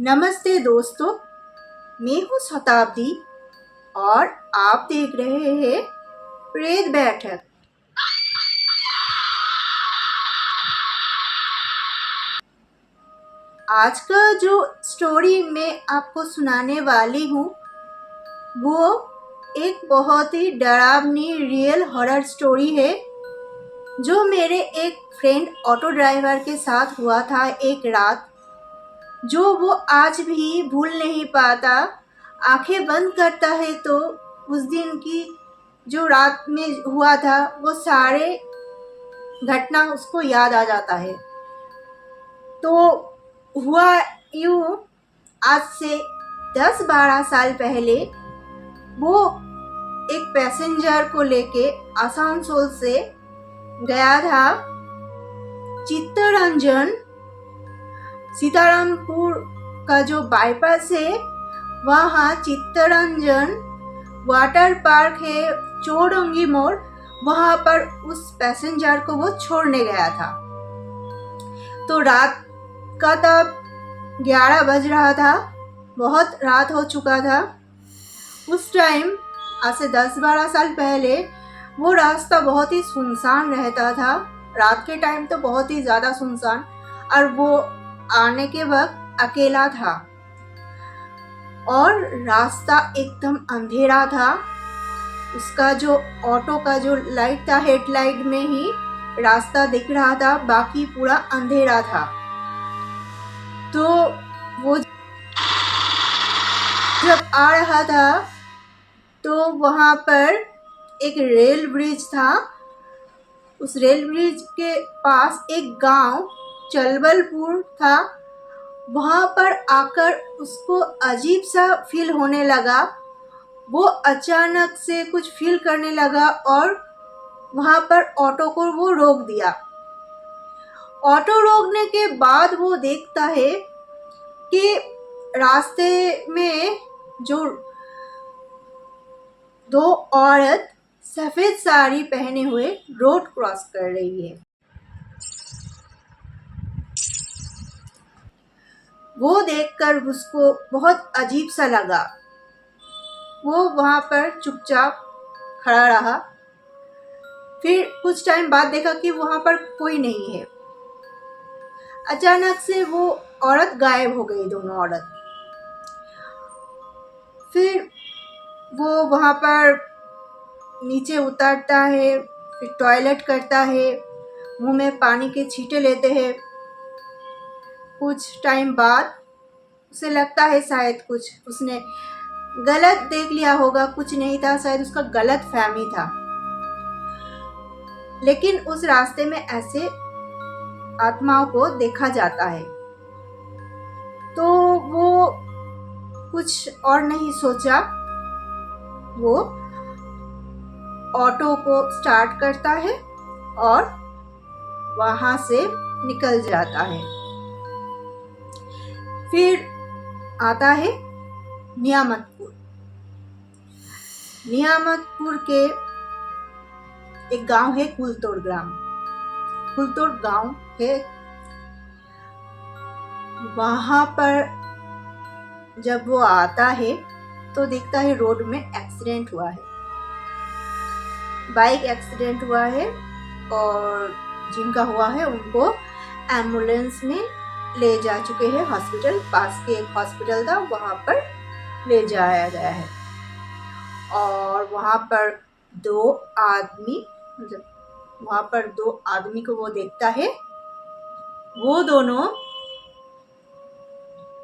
नमस्ते दोस्तों, मैं हूँ शताब्दी और आप देख रहे हैं प्रेत बैठक। आज का जो स्टोरी मैं आपको सुनाने वाली हूँ वो एक बहुत ही डरावनी रियल हॉरर स्टोरी है जो मेरे एक फ्रेंड ऑटो ड्राइवर के साथ हुआ था एक रात, जो वो आज भी भूल नहीं पाता। आंखें बंद करता है तो उस दिन की जो रात में हुआ था वो सारे घटना उसको याद आ जाता है। तो हुआ यूँ, आज से 10-12 साल पहले वो एक पैसेंजर को लेके आसनसोल से गया था चित्तरंजन। सीतारामपुर का जो बाईपास है वहाँ चित्तरंजन वाटर पार्क है, चौरंगी मोड़, वहाँ पर उस पैसेंजर को वो छोड़ने गया था। तो रात का तब 11 बज रहा था, बहुत रात हो चुका था। उस टाइम आज से 10-12 साल पहले वो रास्ता बहुत ही सुनसान रहता था। रात के टाइम तो बहुत ही ज़्यादा सुनसान, और वो आने के वक्त अकेला था और रास्ता एकदम अंधेरा था। उसका जो ऑटो का जो लाइट था, हेडलाइट में ही रास्ता दिख रहा था, बाकी पूरा अंधेरा था। तो वो जब आ रहा था तो वहाँ पर एक रेल ब्रिज था। उस रेल ब्रिज के पास एक गांव चलबलपुर था। वहाँ पर आकर उसको अजीब सा फील होने लगा। वो अचानक से कुछ फील करने लगा और वहाँ पर ऑटो को वो रोक दिया। ऑटो रोकने के बाद वो देखता है कि रास्ते में जो दो औरत सफ़ेद साड़ी पहने हुए रोड क्रॉस कर रही है। वो देखकर उसको बहुत अजीब सा लगा। वो वहाँ पर चुपचाप खड़ा रहा। फिर कुछ टाइम बाद देखा कि वहाँ पर कोई नहीं है। अचानक से वो औरत गायब हो गई, दोनों औरत। फिर वो वहाँ पर नीचे उतरता है, फिर टॉयलेट करता है, मुंह में पानी के छींटे लेते हैं। कुछ टाइम बाद उसे लगता है शायद कुछ उसने गलत देख लिया होगा, कुछ नहीं था, शायद उसका गलत फहमी था। लेकिन उस रास्ते में ऐसे आत्माओं को देखा जाता है। तो वो कुछ और नहीं सोचा, वो ऑटो को स्टार्ट करता है और वहां से निकल जाता है। फिर आता है नियामतपुर। नियामतपुर के एक गांव है कुलतोड़ ग्राम, कुलतोड़ गांव है। वहां पर जब वो आता है तो देखता है रोड में एक्सीडेंट हुआ है, बाइक एक्सीडेंट हुआ है, और जिनका हुआ है उनको एम्बुलेंस में ले जा चुके हैं हॉस्पिटल। पास के एक हॉस्पिटल था, वहाँ पर ले जाया गया है। और वहाँ पर दो आदमी, मतलब वहाँ पर दो आदमी को वो देखता है। वो दोनों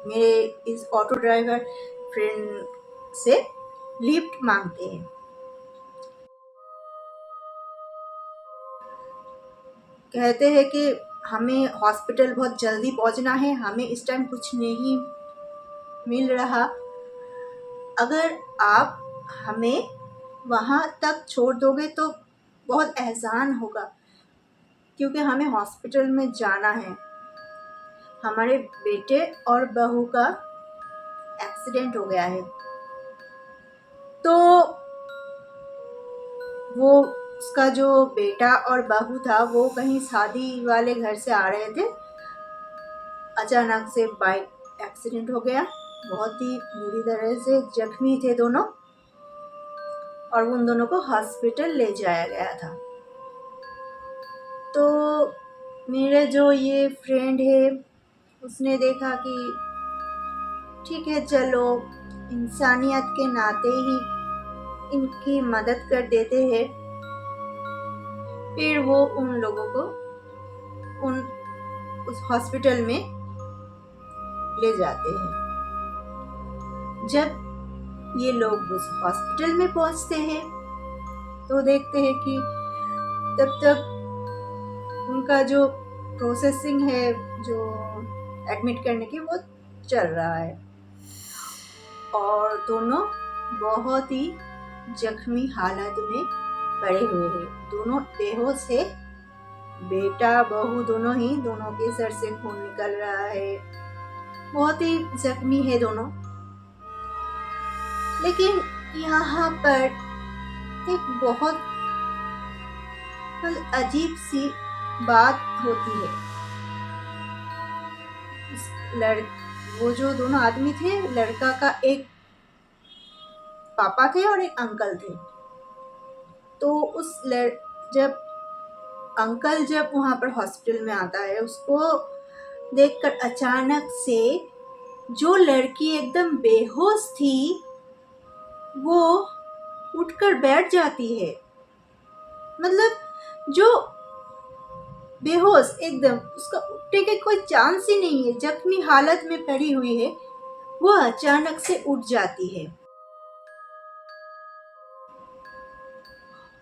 मेरे इस ऑटो ड्राइवर फ्रेंड से लिफ्ट मांगते हैं। कहते हैं कि हमें हॉस्पिटल बहुत जल्दी पहुंचना है, हमें इस टाइम कुछ नहीं मिल रहा। अगर आप हमें वहाँ तक छोड़ दोगे तो बहुत एहसान होगा, क्योंकि हमें हॉस्पिटल में जाना है। हमारे बेटे और बहू का एक्सीडेंट हो गया है। तो वो उसका जो बेटा और बहू था वो कहीं शादी वाले घर से आ रहे थे। अचानक से बाइक एक्सीडेंट हो गया। बहुत ही बुरी तरह से जख्मी थे दोनों और उन दोनों को हॉस्पिटल ले जाया गया था। तो मेरा जो ये फ्रेंड है उसने देखा कि ठीक है, चलो इंसानियत के नाते ही इनकी मदद कर देते हैं। फिर वो उन लोगों को उस हॉस्पिटल में ले जाते हैं। जब ये लोग उस हॉस्पिटल में पहुंचते हैं तो देखते हैं कि तब तक उनका जो प्रोसेसिंग है, जो एडमिट करने की, वो चल रहा है और दोनों बहुत ही जख्मी हालत में पड़े हुए हैं। दोनों बेहोश है, बेटा बहू दोनों के सर से खून निकल रहा है, बहुत ही जख्मी है दोनों। लेकिन यहाँ पर एक बहुत अजीब सी बात होती है। वो जो दोनों आदमी थे, लड़का का एक पापा थे और एक अंकल थे। तो जब अंकल वहां पर हॉस्पिटल में आता है, उसको देखकर अचानक से जो लड़की एकदम बेहोश थी वो उठकर बैठ जाती है। मतलब जो बेहोश एकदम, उसका उठने के कोई चांस ही नहीं है, जख्मी हालत में पड़ी हुई है, वो अचानक से उठ जाती है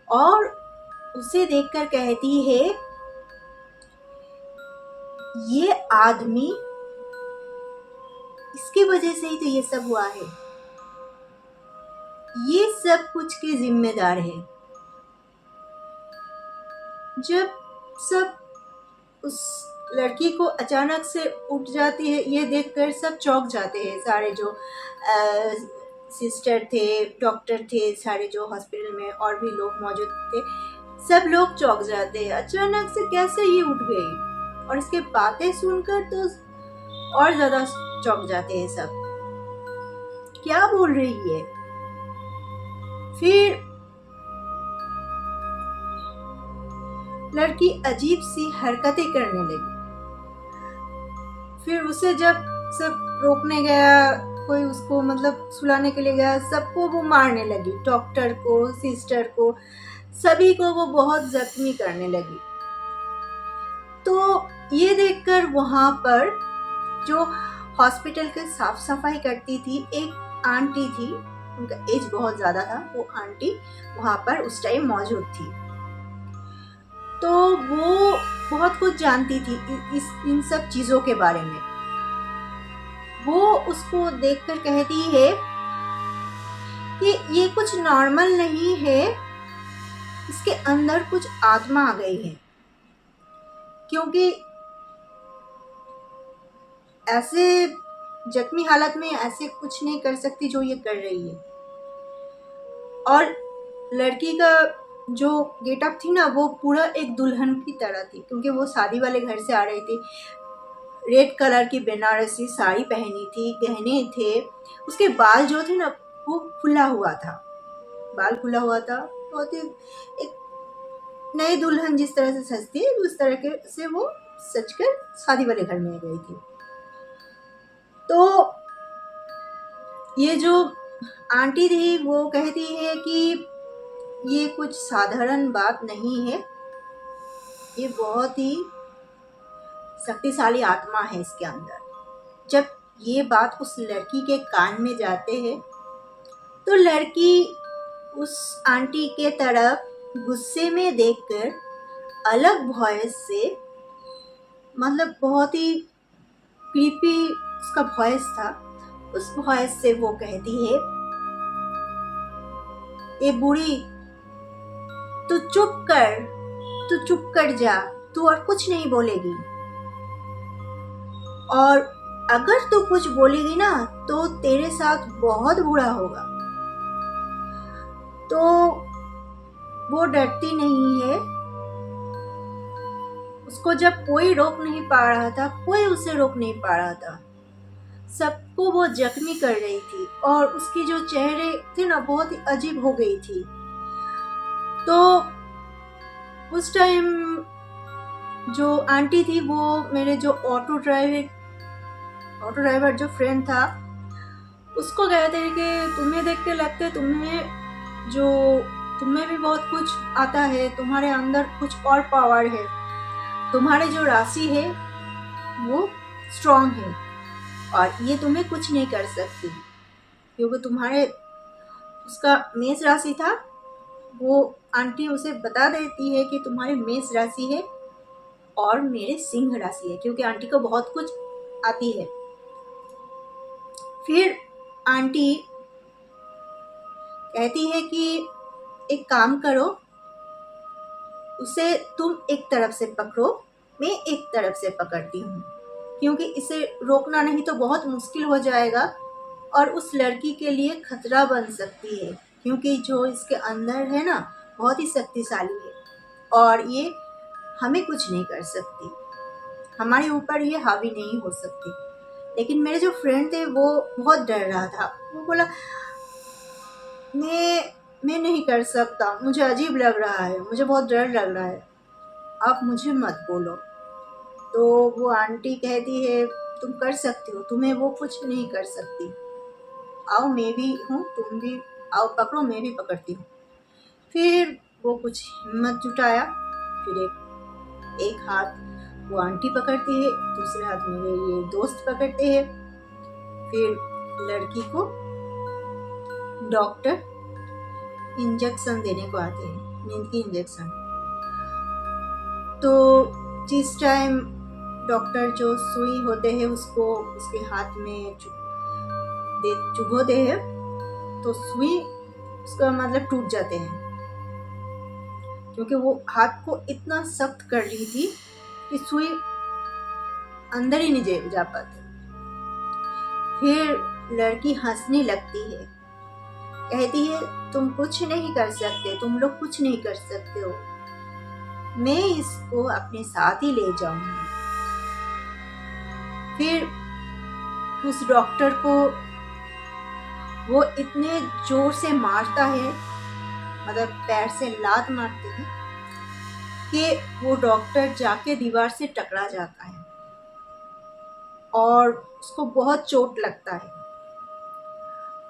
और उसे देखकर कहती है, ये आदमी, इसकी वजह से ही तो ये सब हुआ है, ये सब कुछ के जिम्मेदार है। जब सब उस लड़की को अचानक से उठ जाती है, ये देखकर सब चौंक जाते हैं। सारे जो सिस्टर थे, डॉक्टर थे, सारे जो हॉस्पिटल में और भी लोग मौजूद थे, सब लोग चौंक जाते हैं। अचानक से कैसे ये उठ गई, और इसके बातें सुनकर तो और ज्यादा चौंक जाते हैं सब, क्या बोल रही है। फिर लड़की अजीब सी हरकतें करने लगी। फिर उसे जब सब रोकने गया, कोई उसको सुलाने के लिए गया, सबको वो मारने लगी, डॉक्टर को, सिस्टर को, सभी को वो बहुत जख्मी करने लगी। तो ये देखकर वहां पर जो हॉस्पिटल के साफ सफाई करती थी, एक आंटी थी, उनका एज बहुत ज्यादा था, वो आंटी वहां पर उस टाइम मौजूद थी। तो वो बहुत कुछ जानती थी इन सब चीजों के बारे में। वो उसको देखकर कहती है कि ये कुछ नॉर्मल नहीं है, इसके अंदर कुछ आत्मा आ गई है, क्योंकि ऐसे जख्मी हालत में ऐसे कुछ नहीं कर सकती जो ये कर रही है। और लड़की का जो गेटअप थी ना, वो पूरा एक दुल्हन की तरह थी, क्योंकि वो शादी वाले घर से आ रही थी। रेड कलर की बनारसी साड़ी पहनी थी, गहने थे, उसके बाल जो थे ना वो खुला हुआ था, बाल खुला हुआ था। बहुत ही एक नई दुल्हन जिस तरह से सजती है, उस तरह के से वो सजकर शादी वाले घर में गई थी। तो ये जो आंटी थी वो कहती है कि ये कुछ साधारण बात नहीं है, ये बहुत ही शक्तिशाली आत्मा है इसके अंदर। जब ये बात उस लड़की के कान में जाते हैं तो लड़की उस आंटी के तरफ गुस्से में देखकर अलग वॉइस से, बहुत ही क्रीपी उसका वॉइस था, उस वॉइस से वो कहती है, ए बूढ़ी, तू चुप कर जा, तू और कुछ नहीं बोलेगी, और अगर तू कुछ बोलेगी ना तो तेरे साथ बहुत बुरा होगा। तो वो डरती नहीं है, उसको जब कोई रोक नहीं पा रहा था, कोई उसे रोक नहीं पा रहा था, सबको वो जख्मी कर रही थी और उसकी जो चेहरे थे ना बहुत ही अजीब हो गई थी। तो उस टाइम जो आंटी थी वो मेरे जो ऑटो ड्राइवर जो फ्रेंड था उसको कहते हैं कि तुम्हें देख के लगता है तुम्हें भी बहुत कुछ आता है, तुम्हारे अंदर कुछ और पावर है, तुम्हारी जो राशि है वो स्ट्रांग है और ये तुम्हें कुछ नहीं कर सकती, क्योंकि तुम्हारे उसका मेष राशि था। वो आंटी उसे बता देती है कि तुम्हारी मेष राशि है और मेरे सिंह राशि है, क्योंकि आंटी को बहुत कुछ आती है। फिर आंटी कहती है कि एक काम करो, उसे तुम एक तरफ से पकड़ो, मैं एक तरफ से पकड़ती हूँ, क्योंकि इसे रोकना नहीं तो बहुत मुश्किल हो जाएगा और उस लड़की के लिए खतरा बन सकती है, क्योंकि जो इसके अंदर है ना बहुत ही शक्तिशाली है और ये हमें कुछ नहीं कर सकती, हमारे ऊपर ये हावी नहीं हो सकती। लेकिन मेरे जो फ्रेंड थे वो बहुत डर रहा था। वो बोला मैं नहीं कर सकता, मुझे अजीब लग रहा है, मुझे बहुत डर लग रहा है, आप मुझे मत बोलो। तो वो आंटी कहती है तुम कर सकती हो, तुम्हें वो कुछ नहीं कर सकती, आओ मैं भी हूँ, तुम भी आओ पकड़ो, मैं भी पकड़ती हूँ। फिर वो कुछ हिम्मत जुटाया, फिर एक हाथ वो आंटी पकड़ती है, दूसरे हाथ मेरे ये दोस्त पकड़ते हैं। फिर लड़की को डॉक्टर इंजेक्शन देने को आते हैं, नींद की इंजेक्शन। तो जिस टाइम डॉक्टर जो सुई होते हैं उसको उसके हाथ में चुभोते हैं तो सुई उसका मतलब टूट जाते हैं, क्योंकि वो हाथ को इतना सख्त कर रही थी कि सुई अंदर ही नहीं जा पाती। फिर लड़की हंसने लगती है, कहती है तुम कुछ नहीं कर सकते, तुम लोग कुछ नहीं कर सकते हो, मैं इसको अपने साथ ही ले जाऊंगी। फिर उस डॉक्टर को वो इतने जोर से मारता है, मतलब पैर से लात मारते हैं कि वो डॉक्टर जाके दीवार से टकरा जाता है और उसको बहुत चोट लगता है।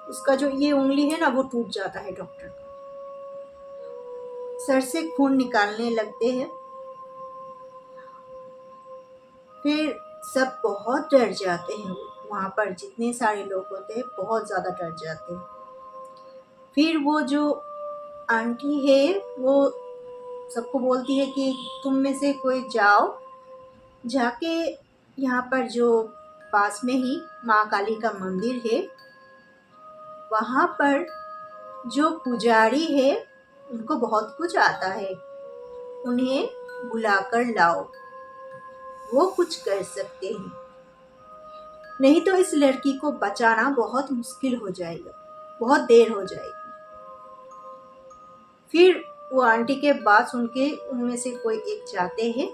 उसका जो ये उंगली है ना वो टूट जाता है डॉक्टर का, सर से खून निकालने लगते हैं। फिर सब बहुत डर जाते हैं, वहाँ पर जितने सारे लोग होते हैं बहुत ज़्यादा डर जाते हैं। फिर वो जो आंटी है वो सबको बोलती है कि तुम में से कोई जाओ, जाके यहाँ पर जो पास में ही माँ काली का मंदिर है वहाँ पर जो पुजारी है उनको बहुत कुछ आता है, उन्हें बुलाकर लाओ, वो कुछ कर सकते हैं, नहीं तो इस लड़की को बचाना बहुत मुश्किल हो जाएगा, बहुत देर हो जाएगी। फिर वो आंटी के बात सुन के उनमें से कोई एक जाते हैं,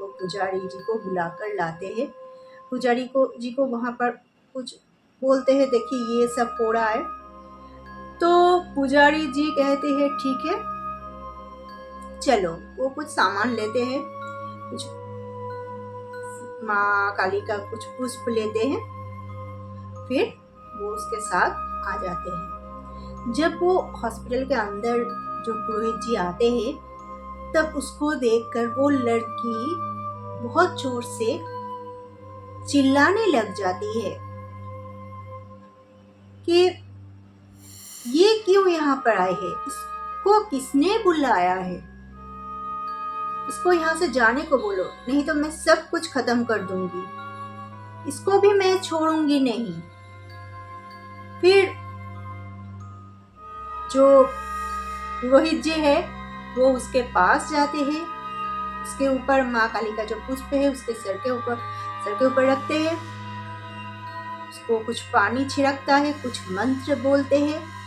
वो पुजारी जी को बुलाकर लाते हैं। पुजारी जी को वहाँ पर कुछ बोलते हैं, देखिए ये सब हो रहा है। तो पुजारी जी कहते हैं ठीक है चलो। वो कुछ सामान लेते हैं, कुछ माँ काली का कुछ पुष्प लेते हैं, फिर वो उसके साथ आ जाते हैं। जब वो हॉस्पिटल के अंदर जो पुरोहित जी आते हैं तब उसको देखकर वो लड़की बहुत जोर से चिल्लाने लग जाती है कि ये क्यों यहाँ पर आए हैं, इसको किसने बुलाया है, इसको यहाँ से जाने को बोलो, नहीं तो मैं सब कुछ खत्म कर दूंगी, इसको भी मैं छोड़ूंगी नहीं। फिर जो पुरोहित जी है वो उसके पास जाते हैं, उसके ऊपर माँ काली का जो पुष्प है उसके सर के ऊपर रखते हैं, उसको कुछ पानी छिड़कता है, कुछ मंत्र बोलते हैं।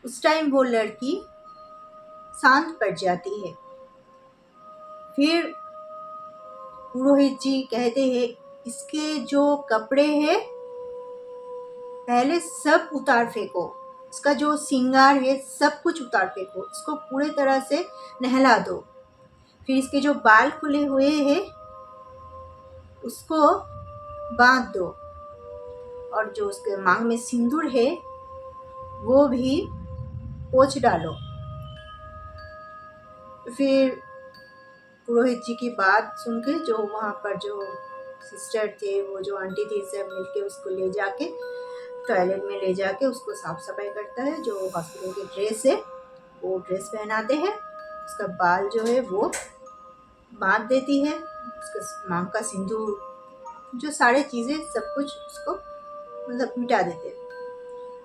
उस टाइम वो लड़की शांत पड़ जाती है। फिर पुरोहित जी कहते हैं इसके जो कपड़े हैं पहले सब उतार फेंको, इसका जो श्रृंगार है सब कुछ उतार फेंको, इसको पूरे तरह से नहला दो। फिर इसके जो बाल खुले हुए हैं उसको बांध दो, और जो उसके मांग में सिंदूर है वो भी पोंछ डालो। फिर पुरोहित जी की बात सुन के जो वहाँ पर जो सिस्टर थे, वो जो आंटी थी, सब मिलके उसको ले जाके टॉयलेट में ले जाके उसको साफ सफाई करता है। जो हॉस्पिटल की ड्रेस है वो ड्रेस पहनाते हैं, उसका बाल जो है वो बांध देती है, उसके मांग का सिंदूर, जो सारे चीज़ें सब कुछ उसको मतलब मिटा देते हैं।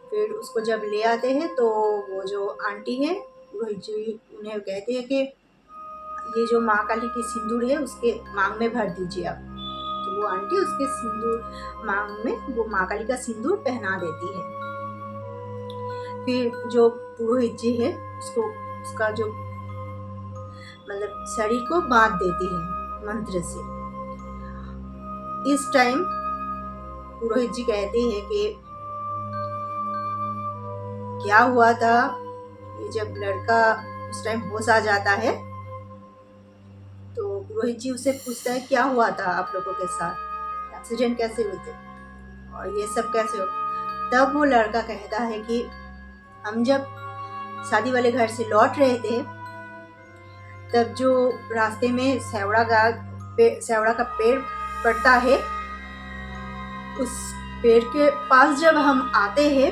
फिर उसको जब ले आते हैं तो वो जो आंटी है पुरोहित जी उन्हें कहते हैं कि ये जो माँ काली की सिंदूर है उसके मांग में भर दीजिए आप। तो वो आंटी उसके सिंदूर मांग में वो माँ काली का सिंदूर पहना देती है। फिर जो पुरोहित जी है उसको उसका जो मतलब शरीर को बांध देती है मंत्र से। इस टाइम पुरोहित जी कहते हैं कि क्या हुआ था, ये जब लड़का उस टाइम होश आ जाता है तो पुरोहित जी उससे पूछता है क्या हुआ था आप लोगों के साथ, एक्सीडेंट कैसे हुए थे और ये सब कैसे हो। तब वो लड़का कहता है कि हम जब शादी वाले घर से लौट रहे थे तब जो रास्ते में सेवड़ा का पेड़ पड़ता है, उस पेड़ के पास जब हम आते हैं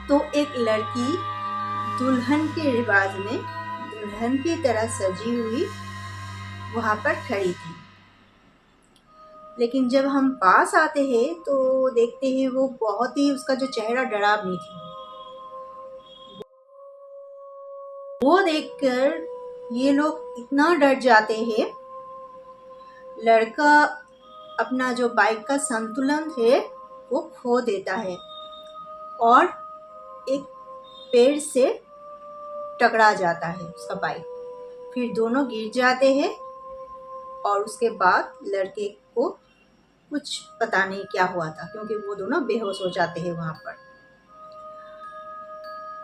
तो एक लड़की दुल्हन के रिवाज में दुल्हन की तरह सजी हुई वहां पर खड़ी थी। लेकिन जब हम पास आते हैं तो देखते हैं वो बहुत ही, उसका जो चेहरा डरावनी थी। वो देखकर ये लोग इतना डर जाते हैं, लड़का अपना जो बाइक का संतुलन है वो खो देता है और एक पेड़ से टकरा जाता है उसका बाइक। फिर दोनों गिर जाते हैं और उसके बाद लड़के को कुछ पता नहीं क्या हुआ था, क्योंकि वो दोनों बेहोश हो जाते हैं वहाँ पर।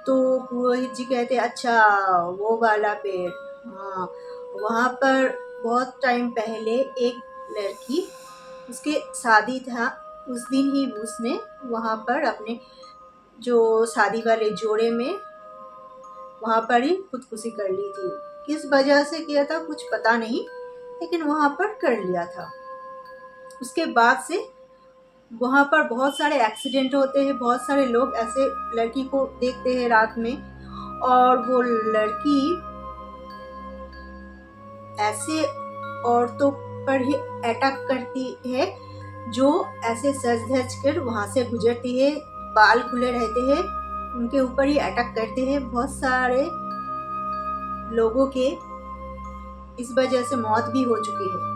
तो पुरोहित जी कहते अच्छा वो वाला पेड़, हाँ वहाँ पर बहुत टाइम पहले एक लड़की, उसके शादी था उस दिन ही उसने वहाँ पर अपने जो शादी वाले जोड़े में वहाँ पर ही खुदकुशी कर ली थी। किस वजह से किया था कुछ पता नहीं, लेकिन वहाँ पर कर लिया था। उसके बाद से वहाँ पर बहुत सारे एक्सीडेंट होते हैं, बहुत सारे लोग ऐसे लड़की को देखते हैं रात में, और वो लड़की ऐसे औरतों पर ही अटैक करती है जो ऐसे सज धज कर वहाँ से गुजरती है, बाल खुले रहते हैं, उनके ऊपर ही अटैक करते हैं। बहुत सारे लोगों के इस वजह से मौत भी हो चुकी है।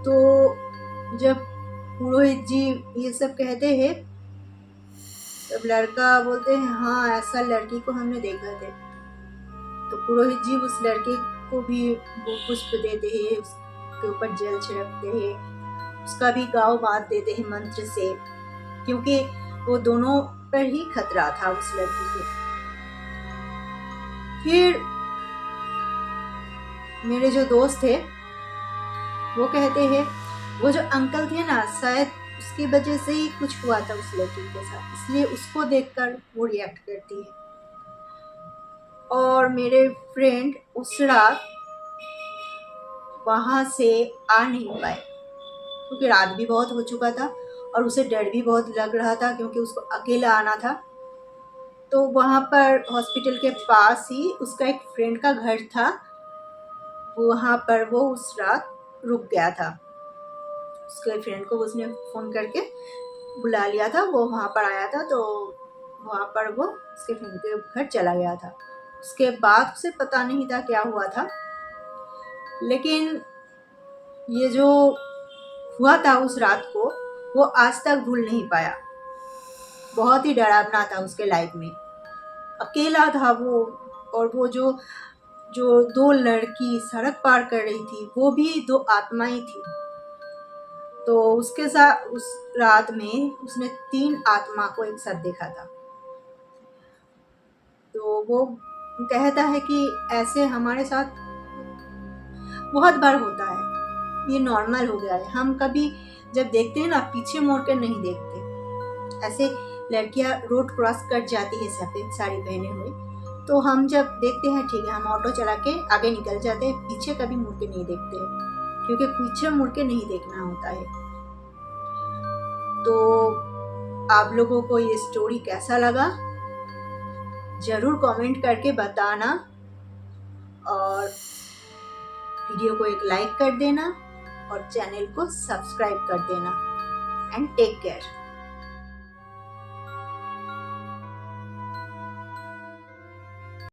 तो जब पुरोहित जी ये सब कहते हैं तब लड़का बोलते हैं हाँ ऐसा लड़की को हमने देखा था। तो पुरोहित जी उस लड़के को भी वो पुष्प देते हैं, उसके ऊपर जल छिड़कते हैं, उसका भी गाँव बांध देते हैं मंत्र से, क्योंकि वो दोनों पर ही खतरा था उस लड़की के। फिर मेरे जो दोस्त थे वो कहते हैं वो जो अंकल थे ना, शायद उसकी वजह से ही कुछ हुआ था उस लड़की के साथ, इसलिए उसको देखकर वो रिएक्ट करती है। और मेरे फ्रेंड उस रात वहाँ से आ नहीं पाए, क्योंकि रात भी बहुत हो चुका था और उसे डर भी बहुत लग रहा था, क्योंकि उसको अकेला आना था। तो वहाँ पर हॉस्पिटल के पास ही उसका एक फ्रेंड का घर था, वहाँ पर वो उस रात रुक गया था। उसके फ्रेंड को उसने फ़ोन करके बुला लिया था, वो वहाँ पर आया था, तो वहाँ पर वो उसके फ्रेंड के घर चला गया था। उसके बाद उसे पता नहीं था क्या हुआ था, लेकिन ये जो हुआ था उस रात को वो आज तक भूल नहीं पाया। बहुत ही डरावना था उसके लाइफ में, अकेला था वो, और वो जो दो लड़की सड़क पार कर रही थी वो भी दो आत्माएं थी। तो उसके साथ उस रात में उसने 3 आत्मा को एक साथ देखा था। तो वो कहता है कि ऐसे हमारे साथ बहुत बार होता है, ये नॉर्मल हो गया है। हम कभी जब देखते हैं ना, पीछे मुड़ के नहीं देखते। ऐसे लड़कियां रोड क्रॉस कर जाती है सफ़ेद साड़ी पहने हुए, तो हम जब देखते हैं ठीक है, हम ऑटो चला के आगे निकल जाते हैं, पीछे कभी मुड़ के नहीं देखते, क्योंकि पीछे मुड़ के नहीं देखना होता है। तो आप लोगों को ये स्टोरी कैसा लगा ज़रूर कमेंट करके बताना, और वीडियो को एक लाइक कर देना और चैनल को सब्सक्राइब कर देना। And take care.